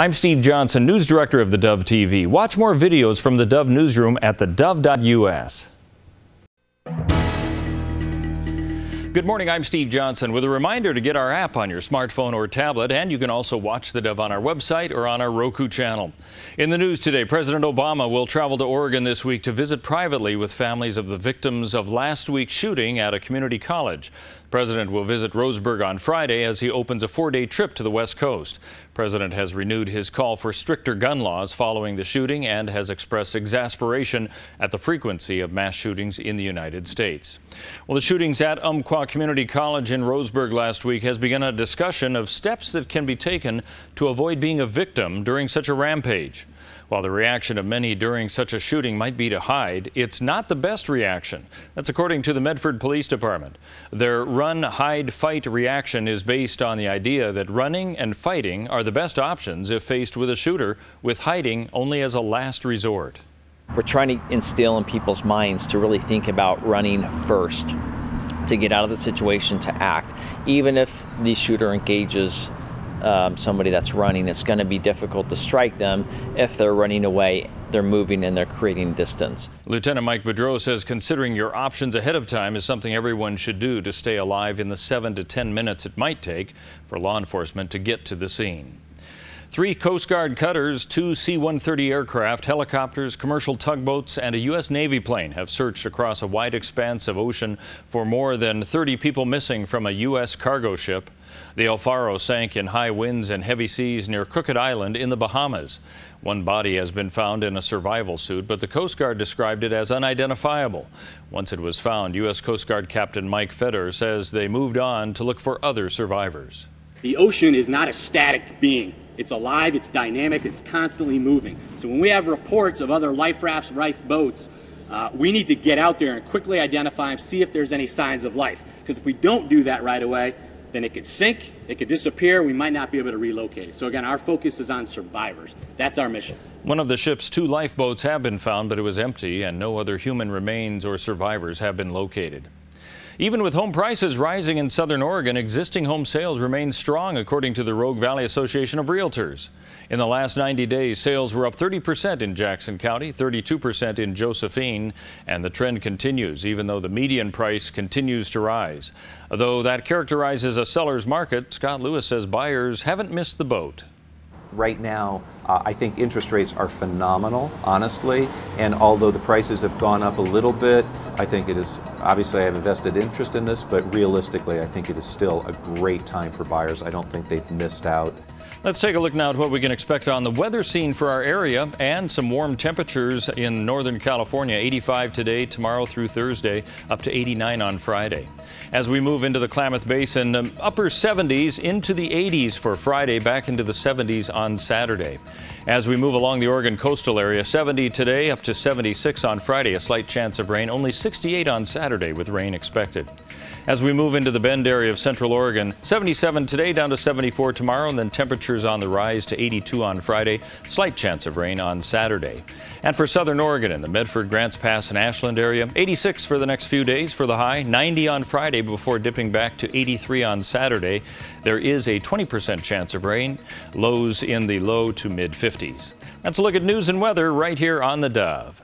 I'm Steve Johnson, News Director of theDove TV. Watch more videos from the Dove newsroom at theDove.us. Good morning, I'm Steve Johnson with a reminder to get our app on your smartphone or tablet, and you can also watch the Dove on our website or on our Roku channel. In the news today, President Obama will travel to Oregon this week to visit privately with families of the victims of last week's shooting at a community college. The President will visit Roseburg on Friday as he opens a 4-day trip to the West Coast. The President has renewed his call for stricter gun laws following the shooting and has expressed exasperation at the frequency of mass shootings in the United States. Well, the shootings at Umpqua Community College in Roseburg last week has begun a discussion of steps that can be taken to avoid being a victim during such a rampage. While the reaction of many during such a shooting might be to hide, it's not the best reaction. That's according to the Medford Police Department. Their run, hide, fight reaction is based on the idea that running and fighting are the best options if faced with a shooter, with hiding only as a last resort. We're trying to instill in people's minds to really think about running first, to get out of the situation, to act. Even if the shooter engages somebody that's running, it's going to be difficult to strike them. If they're running away, they're moving and they're creating distance. Lieutenant Mike Boudreau says considering your options ahead of time is something everyone should do to stay alive in the 7 to 10 minutes it might take for law enforcement to get to the scene. 3 Coast Guard cutters, 2 C-130 aircraft, helicopters, commercial tugboats, and a U.S. Navy plane have searched across a wide expanse of ocean for more than 30 people missing from a U.S. cargo ship. The Faro sank in high winds and heavy seas near Crooked Island in the Bahamas. One body has been found in a survival suit, but the Coast Guard described it as unidentifiable. Once it was found, U.S. Coast Guard Captain Mike Fedor says they moved on to look for other survivors. The ocean is not a static being. It's alive, it's dynamic, it's constantly moving. So when we have reports of other life rafts, life boats, we need to get out there and quickly identify them, see if there's any signs of life. Because if we don't do that right away, then it could sink, it could disappear, we might not be able to relocate it. So again, our focus is on survivors. That's our mission. One of the ship's 2 lifeboats have been found, but it was empty, and no other human remains or survivors have been located. Even with home prices rising in southern Oregon, existing home sales remain strong, according to the Rogue Valley Association of Realtors. In the last 90 days, sales were up 30% in Jackson County, 32% in Josephine, and the trend continues, even though the median price continues to rise. Though that characterizes a seller's market, Scott Lewis says buyers haven't missed the boat. Right now, I think interest rates are phenomenal, honestly, and although the prices have gone up a little bit, I think it is, obviously I have a vested interest in this, but realistically I think it is still a great time for buyers. I don't think they've missed out. Let's take a look now at what we can expect on the weather scene for our area and some warm temperatures in Northern California. 85 today, tomorrow through Thursday, up to 89 on Friday. As we move into the Klamath Basin, upper 70s into the 80s for Friday, back into the 70s on Saturday. As we move along the Oregon coastal area, 70 today, up to 76 on Friday, a slight chance of rain, only 68 on Saturday with rain expected. As we move into the Bend area of Central Oregon, 77 today, down to 74 tomorrow, and then temperatures on the rise to 82 on Friday, slight chance of rain on Saturday. And for Southern Oregon in the Medford, Grants Pass, and Ashland area, 86 for the next few days for the high, 90 on Friday before dipping back to 83 on Saturday. There is a 20% chance of rain, lows in the low to mid 50s. That's a look at news and weather right here on the Dove.